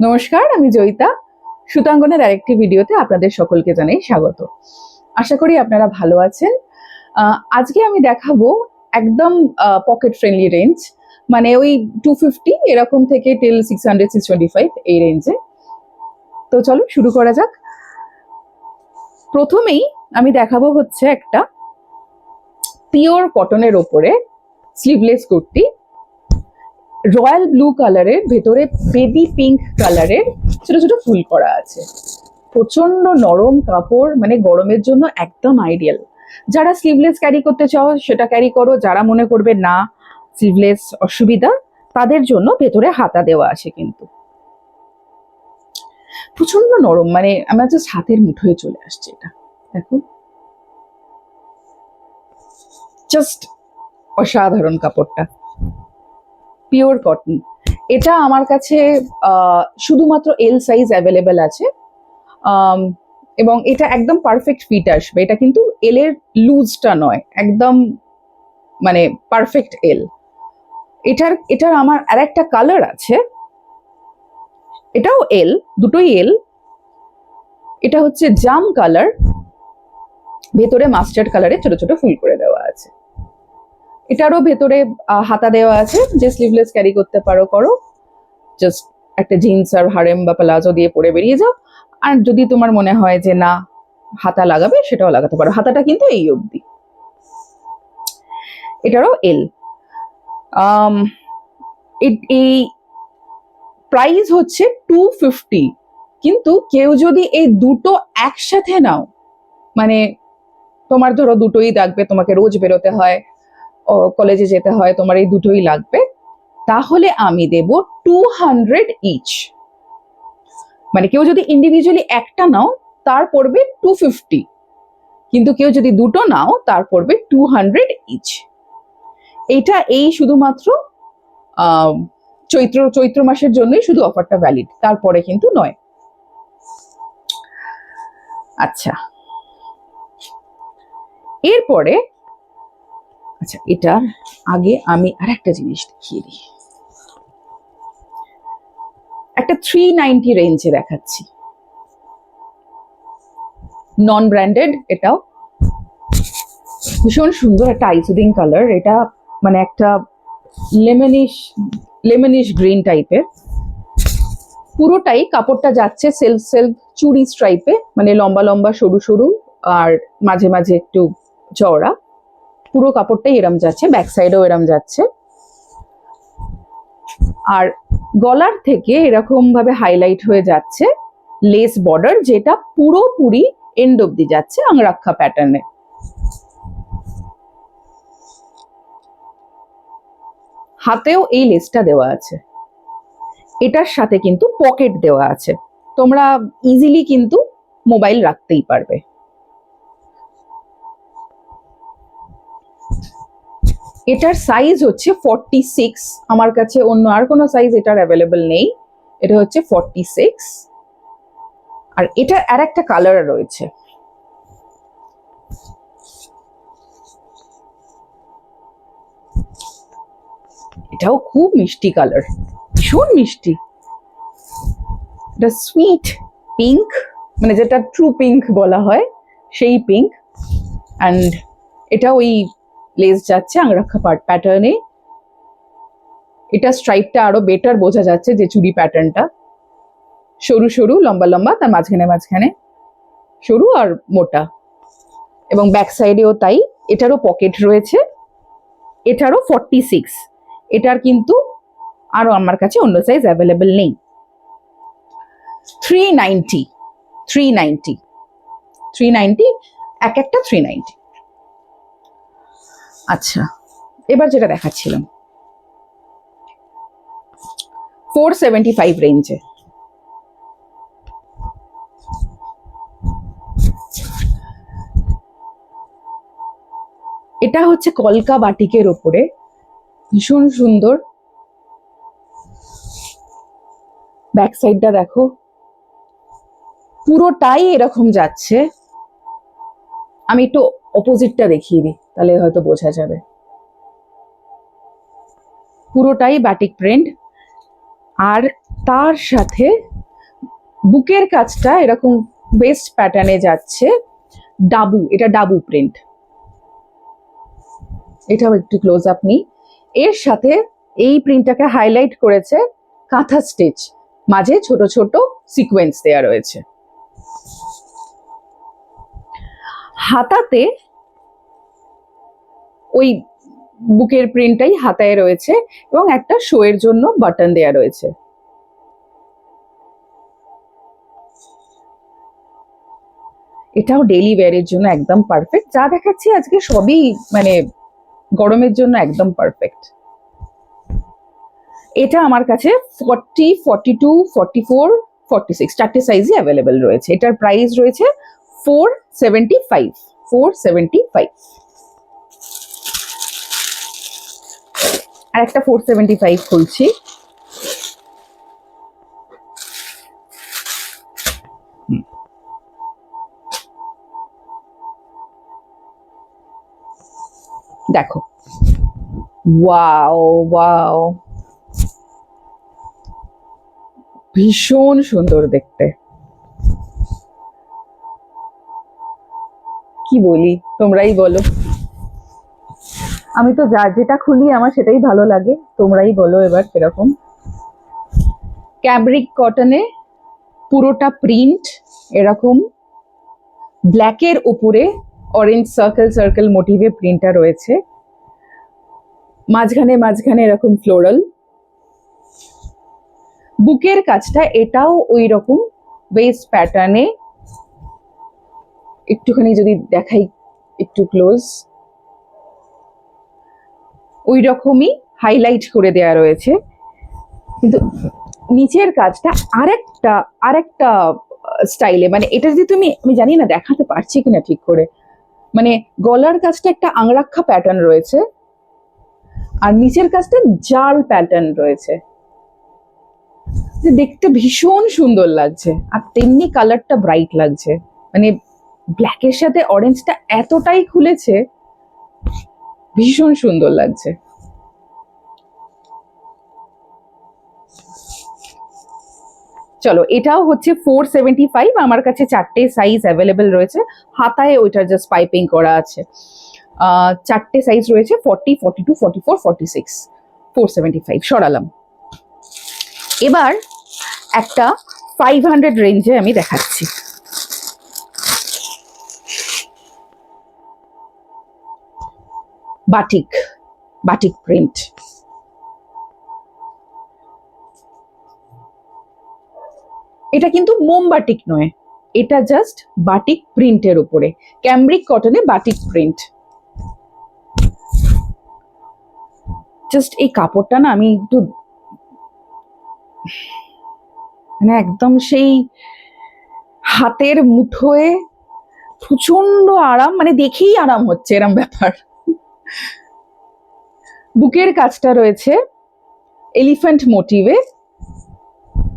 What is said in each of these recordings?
নমস্কার, আমি জয়িতা। সুতাঙ্গনের আরেকটি ভিডিওতে আপনাদের সকলকে জানাই স্বাগত। আশা করি আপনারা ভালো আছেন। আজকে আমি দেখাবো একদম পকেট ফ্রেন্ডলি রেঞ্জ, মানে ওই 250 এরকম থেকে টিল 600 625 এই রেঞ্জে। তো চলো শুরু করা যাক। প্রথমেই আমি দেখাবো হচ্ছে একটা পিওর কটনের ওপরে স্লিভলেস কুর্তি, রয়্যাল ব্লু কালারের, ভেতরে বেবি পিঙ্ক কালারের ছোট ছোট ফুল করা আছে। প্রচন্ড নরম কাপড়, মানে গরমের জন্য একদম আইডিয়াল। যারা স্লিভলেস ক্যারি করতে চাও সেটা ক্যারি করো, যারা মনে করবে না স্লিভলেস অসুবিধা তাদের জন্য ভেতরে হাতা দেওয়া আছে। কিন্তু প্রচন্ড নরম, মানে আমার জাস্ট হাতের মুঠোয় চলে আসছে। এটা দেখো, জাস্ট অসাধারণ কাপড়টা, পিওর কটন। এটা আমার কাছে শুধুমাত্র এল সাইজ অ্যাভেলেবেল আছে, এবং এটা একদম পারফেক্ট ফিট আসবে। এটা কিন্তু এল এর লুজটা নয়, একদম মানে পারফেক্ট এল। এটার আমার আর একটা কালার আছে, এটাও এল, দুটোই এল। এটা হচ্ছে জাম কালার, ভেতরে মাস্টার্ড কালারে ছোট ছোট ফুল করে দেওয়া আছে। এটারও ভেতরে হাতা দেওয়া আছে, যে স্লিভলেস ক্যারি করতে পারো করো, জাস্ট একটা জিন্স আর হারেম বা প্লাজো দিয়ে পরে বেরিয়ে যাও। আর যদি তোমার মনে হয় যে না হাতা লাগাবে, সেটাও লাগাতে পারো। হাতাটা কিন্তু এই অবধি। এটারও এল। এই প্রাইস হচ্ছে 250, কিন্তু কেউ যদি এই দুটো একসাথে নাও, মানে তোমার ধরো দুটোই লাগবে, তোমাকে রোজ বেরোতে হয়, কলেজে যেতে হয়, তোমার এই দুটোই লাগবে, তাহলে আমি দেব 200 ইচ। মানে কেউ যদি ইন্ডিভিজুয়ালি একটা নাও তার পড়বে 250, কিন্তু কেউ যদি দুটো নাও তার পড়বে 200 ইচ। এইটা এই শুধুমাত্র চৈত্র মাসের জন্যই শুধু অফারটা ভ্যালিড, তারপরে কিন্তু নয়। আচ্ছা, এরপরে এটার আগে আমি আর একটা জিনিস দেখিয়ে দিই। একটা 390 রেঞ্জে দেখাচ্ছি, নন ব্র্যান্ডেড। এটাও ভীষণ সুন্দর একটা আইসুদিং কালার। এটা মানে একটা লেমনিশ গ্রিন টাইপের। পুরোটাই কাপড়টা যাচ্ছে সেলফ চুড়ি স্ট্রাইপে, মানে লম্বা লম্বা সরু সরু আর মাঝে মাঝে একটু চওড়া। পুরো কাপড়টাই এরম যাচ্ছে, ব্যাক সাইডেও এরম যাচ্ছে। আর গলার থেকে এরকম ভাবে হাইলাইট হয়ে যাচ্ছে লেস বর্ডার, যেটা পুরোপুরি এন্ড অব্দি যাচ্ছে আংরাক্ষা প্যাটার্নে। হাতেও এই লেসটা দেওয়া আছে। এটার সাথে কিন্তু পকেট দেওয়া আছে, তোমরা ইজিলি কিন্তু মোবাইল রাখতেই পারবে। এটার সাইজ হচ্ছে 46। আমার কাছে অন্য আর কোনো সাইজ এটার অ্যাভেলেবল নেই। এটা হচ্ছে 46। আর এটার আর একটা কালার রয়েছে, এটাও খুব মিষ্টি কালার, ভীষণ মিষ্টি। এটা সুইট পিঙ্ক, মানে যেটা ট্রু পিঙ্ক বলা হয় সেই পিঙ্ক। অ্যান্ড এটা ওই লেস যাচ্ছে আংরাক্ষা প্যাটার্নে। এটা স্ট্রাইপটা আরো বেটার বোঝা যাচ্ছে, যে চুড়ি প্যাটার্নটা সরু সরু লম্বা লম্বা, তার মাঝখানে সরু আর মোটা, এবং ব্যাক সাইডেও তাই। এটারও পকেট রয়েছে। এটারও 46। এটার কিন্তু আরো আমার কাছে অন্য সাইজ অ্যাভেলেবল নেই। 390 এক একটা 390। আচ্ছা, এবার যেটা দেখাচ্ছিলাম 475 রেঞ্জে। এটা হচ্ছে কলকা বাটিকের ওপরে, ভীষণ সুন্দর। ব্যাক সাইডটা দেখো, পুরোটাই এরকম যাচ্ছে। আমি একটু অপোজিটটা দেখিয়ে দিই, তাহলে হয়তো বোঝা যাবে। পুরোটাই বাটিক প্রিন্ট, আর তার সাথে বুকের কাজটা এরকম ওয়েস্ট প্যাটার্নে যাচ্ছে, ডাবু, এটা ডাবু প্রিন্ট। এটাও একটু ক্লোজ আপ নিই। এর সাথে এই প্রিন্টটাকে হাইলাইট করেছে কাঁথা স্টিচ, মাঝে ছোট ছোট সিকোয়েন্স দেয়া রয়েছে। হাতাতে ওই বুকের প্রিন্টটাই হাতায় রয়েছে এবং একটা শোয়ের জন্য বাটন দেয়া রয়েছে। এটাও ডেইলি ওয়্যারের জন্য একদম পারফেক্ট। যা দেখাচ্ছি আজকে সবই মানে গরমের জন্য একদম পারফেক্ট। এটা আমার কাছে 40, 42, 44, 46 চারটে সাইজই অ্যাভেলেবেল রয়েছে। এটার প্রাইস রয়েছে 475, 475। আর একটা 475 খুলছি। দেখো, ওয়াও ওয়াও, ভীষণ সুন্দর দেখতে। কি বলি, তোমরাই বলো। আমি তো যা যেটা খুলি আমার সেটাই ভালো লাগে, তোমরাই বলো এবার কিরকম। ক্যামব্রিক কটনে পুরোটা প্রিন্ট, এরকম ব্ল্যাকের উপরে অরেঞ্জ সার্কেল সার্কেল মোটিভে প্রিন্টটা রয়েছে, মাঝখানে মাঝখানে এরকম ফ্লোরাল। বুকের কাজটা এটাও ওই রকম ওয়েস্ট প্যাটার্নে, একটুখানি যদি দেখাই একটু ক্লোজ, ওই রকমই হাইলাইট করে দেয়া রয়েছে। কিন্তু নিচের কাজটা আরেকটা আরেকটা স্টাইলে, মানে এটা যদি তুমি, আমি জানি না দেখাতে পারছি কিনা ঠিক করে, মানে গলার কাজটা একটা আংরাক্ষা প্যাটার্ন রয়েছে আর নিচের কাজটা জাল প্যাটার্ন রয়েছে। দেখতে ভীষণ সুন্দর লাগছে আর তেমনি কালারটা ব্রাইট লাগছে, মানে ব্ল্যাকের সাথে অরেঞ্জটা এতটাই খুলেছে, ভীষণ সুন্দর লাগছে। চলো, এটাও হচ্ছে 475, আমার কাছে চারটে সাইজ অ্যাভেলেবেল রয়েছে। হাতায় ওইটা জাস্ট পাইপিং করা আছে। চারটে সাইজ রয়েছে, 40, 42, 44, 46, 475 সরালাম। এবার একটা 500 রেঞ্জে আমি দেখাচ্ছি। Batik, batik print. এটা কিন্তু মোম বাটিক নয়, এটা জাস্ট বাটিক প্রিন্টের উপরে, ক্যামব্রিক কটনে বাটিক প্রিন্ট। জাস্ট এই কাপড়টা না আমি একটু মানে একদম সেই হাতের মুঠোয় প্রচন্ড আরাম, মানে দেখেই আরাম হচ্ছে এরম ব্যাপার। বুকের কাজটা রয়েছে এলিফ্যান্ট মোটিভে,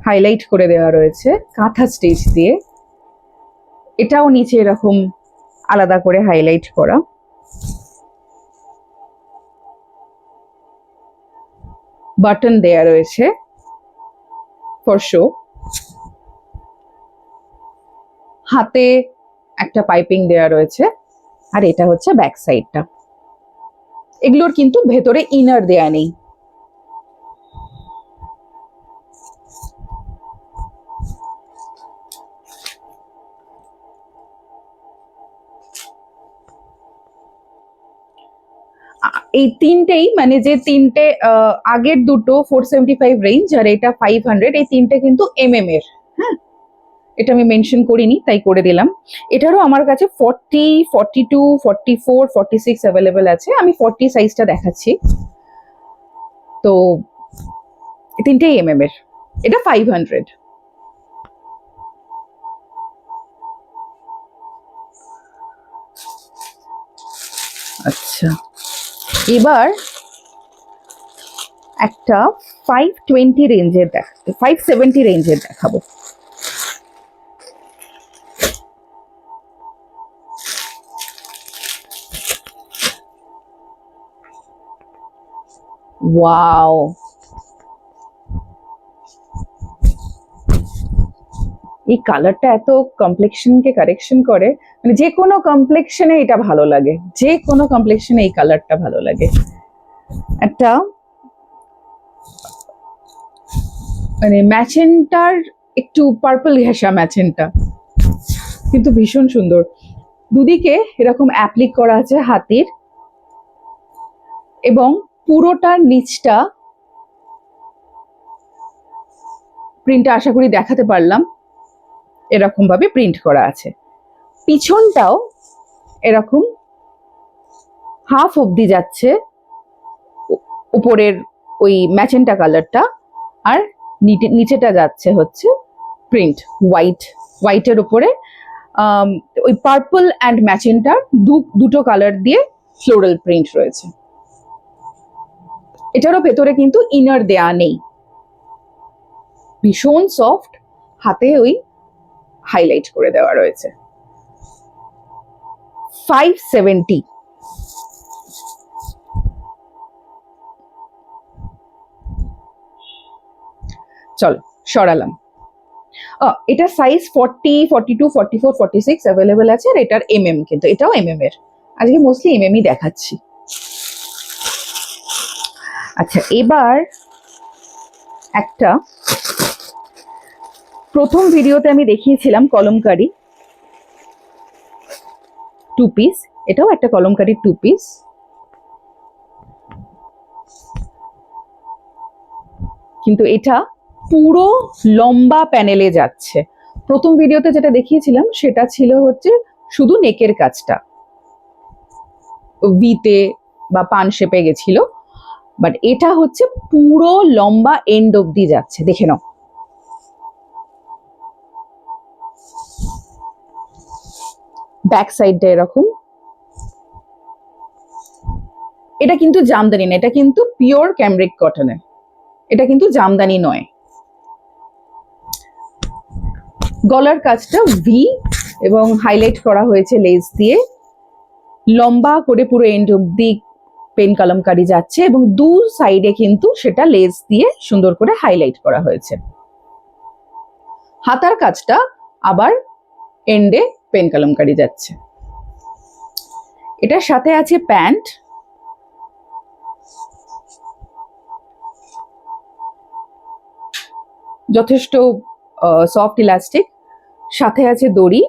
হাইলাইট করে দেওয়া রয়েছে কাঁথা স্টিচ দিয়ে। এটাও নিচে এরকম আলাদা করে হাইলাইট করা। বাটন দেয়া রয়েছে ফর শো। হাতে একটা পাইপিং দেয়া রয়েছে আর এটা হচ্ছে ব্যাক সাইডটা। এগুলোর কিন্তু ভেতরে ইনার দেয়া নেই। এই তিনটেই, মানে যে তিনটে আগের দুটো 475 রেঞ্জ আর এটা 500, এই তিনটে কিন্তু এমএম এর। হ্যাঁ, এটা আমি মেনশন করিনি তাই করে দিলাম। এটারও আমার কাছে 40, 42, 44, 46 অ্যাভেলেবেল আছে। আমি 40 সাইজটা দেখাচ্ছি। তো তিনটেই এমএম এর, এটা 500। আচ্ছা, এবার একটা 520 রেঞ্জের দেখাবো, 570 রেঞ্জের দেখাবো। ওয়াও, এই কালারটা এত কমপ্লেক্সনকে কারেকশন করে, মানে যে কোনো কমপ্লেক্সনে এটা ভালো লাগে, যে কোনো কমপ্লেক্সনে এই কালারটা ভালো লাগে। একটা মানে ম্যাজেন্টার একটু পার্পল ঘেঁষা ম্যাজেন্টা, কিন্তু ভীষণ সুন্দর। দুদিকে এরকম অ্যাপ্লিক করা আছে হাতির, এবং পুরোটার নিচটা প্রিন্টটা আশা করি দেখাতে পারলাম, এরকম ভাবে প্রিন্ট করা আছে। পিছনটাও এরকম হাফ অব্দি যাচ্ছে উপরের ওই ম্যাজেন্টা কালারটা, আর নিচেটা যাচ্ছে হচ্ছে প্রিন্ট হোয়াইটের উপরে ওই পার্পল অ্যান্ড ম্যাজেন্টার দুটো কালার দিয়ে ফ্লোরাল প্রিন্ট রয়েছে। এটারও ভেতরে কিন্তু ইনার দেয়া নেই, ভীষণ সফট, হাতে ওই হাইলাইট করে দেওয়া রয়েছে। 570। চলো সরালাম। এটা সাইজ 40, 42, 44, 46 অ্যাভেলেবেল আছে, আর এটার এমএম, কিন্তু এটাও এমএম এর। আজকে মোস্টলি এমএমই দেখাচ্ছি। আচ্ছা, এবার একটা প্রথম ভিডিওতে আমি দেখিয়েছিলাম কলমকারি 2 পিস, এটাও একটা কলমকারি 2 পিস। কিন্তু এটা পুরো লম্বা প্যানেলে যাচ্ছে। প্রথম ভিডিওতে যেটা দেখিয়েছিলাম সেটা ছিল হচ্ছে শুধু নেকের কাজটা ভিতে বা পান শেপে গেছিল, বাট এটা হচ্ছে পুরো লম্বা এন্ড অব্দি যাচ্ছে। দেখে নাও, ব্যাক সাইডটা এরকম। এটা কিন্তু জামদানি না, এটা কিন্তু পিওর ক্যামব্রিক কটনের, এটা কিন্তু জামদানি নয়। গলার কাজটা ভি এবং হাইলাইট করা হয়েছে লেস দিয়ে, লম্বা করে পুরো এন্ড অব্দি পেন কলমকারি যাচ্ছে, এবং দু সাইডে কিন্তু সেটা লেস দিয়ে সুন্দর করে হাইলাইট করা হয়েছে। হাতার কাজটা আবার এন্ডে পেন কলমকারি যাচ্ছে। এটার সাথে আছে প্যান্ট, যথেষ্ট সফট ইলাস্টিক, সাথে আছে দড়ি।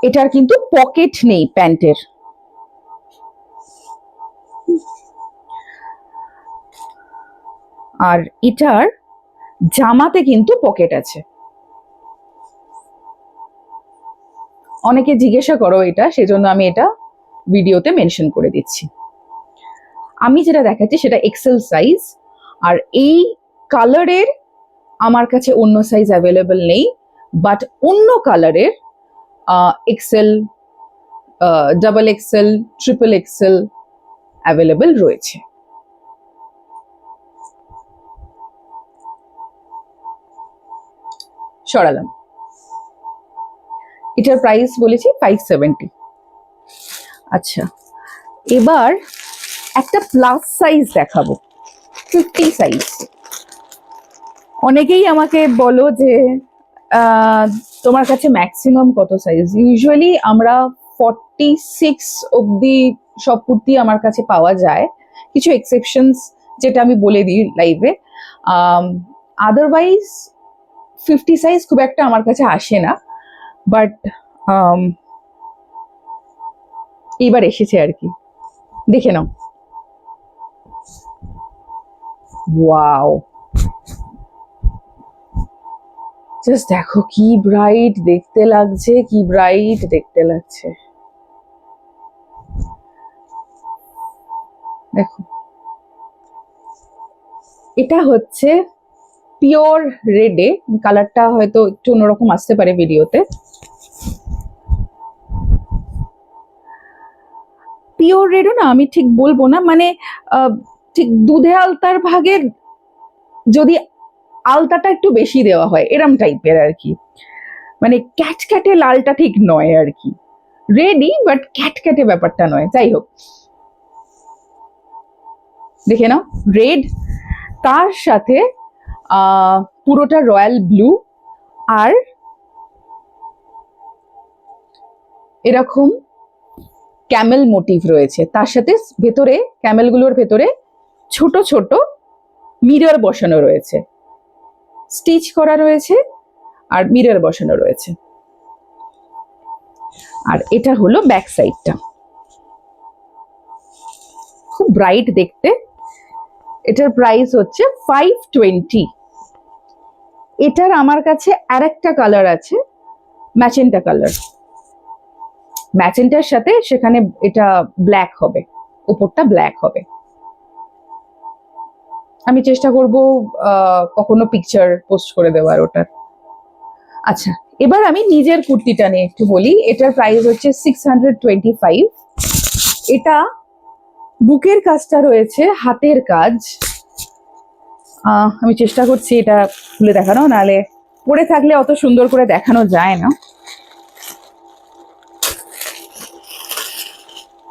এটার কিন্তু পকেট নেই প্যান্টের, আর এটার জামাতে কিন্তু পকেট আছে। অনেকে জিজ্ঞাসা করো এটা, সেজন্য আমি এটা ভিডিওতে মেনশন করে দিচ্ছি। আমি যেটা দেখাচ্ছি সেটা এক্সেল সাইজ, আর এই কালারের আমার কাছে অন্য সাইজ অ্যাভেলেবল নেই, বাট অন্য কালারের XL, double XL, triple XL available রয়েছে। সরালাম। এটার প্রাইস বলেছি 570। আচ্ছা, এবার একটা প্লাস সাইজ দেখাবো, 50 সাইজ। অনেকেই আমাকে বলো যে তোমার কাছে ম্যাক্সিমাম কত সাইজ? ইউজুয়ালি আমরা 46 অব্দি সব কুর্তি আমার কাছে পাওয়া যায়, কিছু এক্সেপশনস যেটা আমি বলে দিই লাইভে। আদারওয়াইজ 50 সাইজ খুব একটা আমার কাছে আসে না, বাট এবার এসেছে আর কি। দেখে নাও, ওয়াও, জাস্ট দেখো কি ব্রাইট দেখতে লাগছে, কি ব্রাইট দেখতে লাগছে। দেখো, এটা হচ্ছে পিওর রেডে, কালারটা হয়তো একটু অন্যরকম আসতে পারে ভিডিওতে। পিওর রেডও না আমি ঠিক বলবো না, মানে ঠিক দুধে আলতার ভাগে যদি আলতাটা একটু বেশি দেওয়া হয় এরম টাইপের আর কি, মানে ক্যাটক্যাটে লালটা ঠিক নয় আর কি, রেডি বাট ক্যাটক্যাটে ব্যাপারটা নয়। যাই হোক, দেখে নাও, রেড, তার সাথে পুরোটা রয়্যাল ব্লু, আর এরকম ক্যামেল মোটিভ রয়েছে। তার সাথে ভেতরে ক্যামেলগুলোর ভেতরে ছোট ছোট মিরর বসানো রয়েছে, স্টিচ করা রয়েছে আর মিরর বসানো রয়েছে। আর এটা হলো ব্যাক সাইডটা, খুব ব্রাইট দেখতে। এটার প্রাইস হচ্ছে 520। এটার আমার কাছে আরেকটা কালার আছে, ম্যাজেন্টা কালার। ম্যাজেন্টার সাথে সেখানে এটা ব্ল্যাক হবে, উপরটা ব্ল্যাক হবে। আমি চেষ্টা করব কখনো পিকচার পোস্ট করে দেওয়ার ওটার। আচ্ছা, এবার আমি নিজের কুর্তিটা নিয়ে একটু বলি। এটার প্রাইস হচ্ছে 625। এটা বুকের কাজটা রয়েছে, হাতের কাজ। আমি চেষ্টা করছি এটা খুলে দেখানো, নাহলে পরে থাকলে অত সুন্দর করে দেখানো যায় না।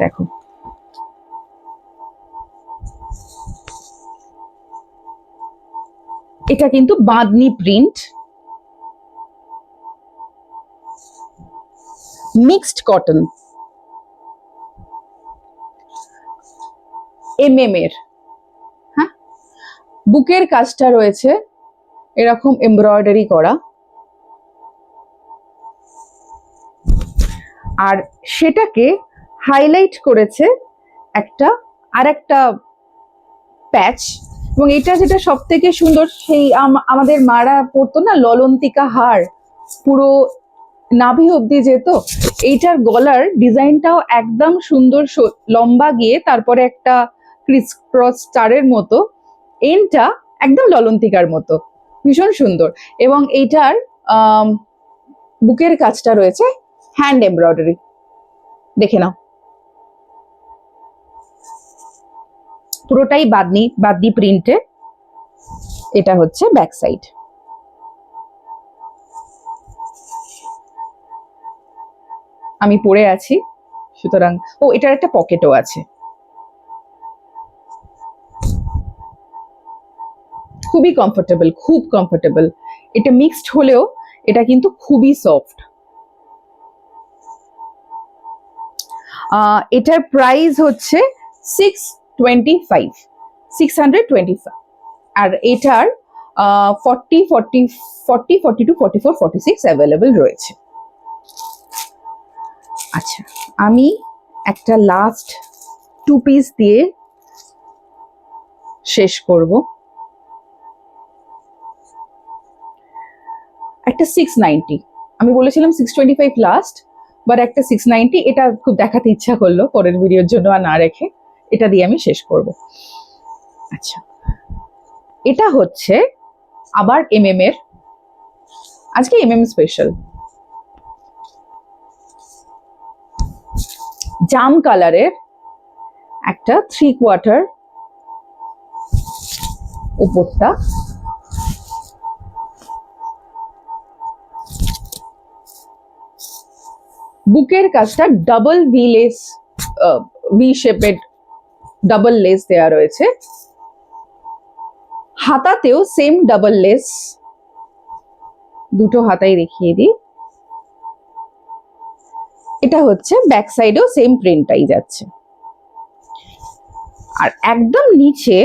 দেখো, এটা কিন্তু বাঁধনি প্রিন্ট, মিক্সড কটন, এর। হ্যাঁ, বুকের কাজটা রয়েছে এরকম এমব্রয়ডারি করা, আর সেটাকে হাইলাইট করেছে আরেকটা প্যাচ। এবং এটা যেটা সব থেকে সুন্দর, সেই আমাদের মারা পরতো না ললন্তিকা হার, পুরো নাভি অব্দি যেত। এইটার গলার ডিজাইনটাও একদম সুন্দর, লম্বা গিয়ে তারপরে একটা ক্রিস ক্রস স্টারের মতো, এন্ডটা একদম ললন্তিকার মতো, ভীষণ সুন্দর। এবং এইটার বুকের কাজটা রয়েছে হ্যান্ড এমব্রয়ডারি, দেখে নাও, পুরোটাই বাদনি প্রিন্টে। এটা হচ্ছে ব্যাক সাইড। আমি পরে আছি, সুতরাং এটার একটা পকেটও আছে। খুবই কমফোর্টেবল, খুব কমফোর্টেবল। এটা মিক্সড হলেও এটা কিন্তু খুবই সফট। এটার প্রাইস হচ্ছে 625, 625। আর এটার 40, 42, 44, 46 অ্যাভেলেবল রয়েছে। আচ্ছা, আমি একটা লাস্ট 2 পিস দিয়ে শেষ করব। একটা 690, আমি বলেছিলাম 625 লাস্ট, বাট একটা 690, এটা খুব দেখাতে ইচ্ছা করলো পরের ভিডিওর জন্য আর না রেখে, এটা দিয়ে আমি শেষ করব। আচ্ছা, এটা হচ্ছে আবার এর, আজকে স্পেশাল, জাম কালারের একটা 3/4 উপরটা, বুকের কাজটা double V less, V shaped double less দেওয়া রয়েছে। হাতাতেও সেম ডাবল লেস, দুটো হাতাই দেখিয়ে দিই। এটা হচ্ছে ব্যাক সাইডেও সেম প্রিন্টটাই যাচ্ছে। আর একদম নিচে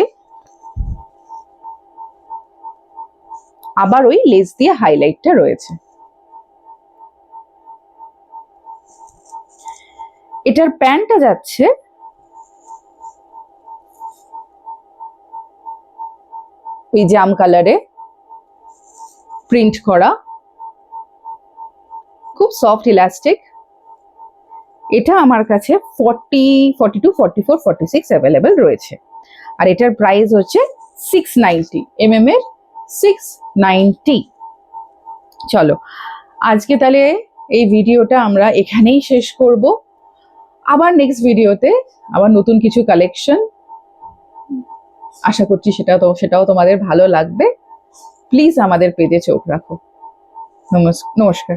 আবার ওই লেস দিয়ে হাইলাইটটা রয়েছে। এটার প্যান্টটা যাচ্ছে ওই জাম কালারে প্রিন্ট করা, খুব সফট ইলাস্টিক। এটা আমার কাছে 40, 42, 44, 46 অ্যাভেলেবেল রয়েছে। আর এটার প্রাইস হচ্ছে 690, এর 690। চলো, আজকে তাহলে এই ভিডিওটা আমরা এখানেই শেষ করব। আবার নেক্সট ভিডিওতে আবার নতুন কিছু কালেকশন, আশা করছি সেটাও তোমাদের ভালো লাগবে। প্লিজ আমাদের পেজে চোখ রাখো। নমস্কার।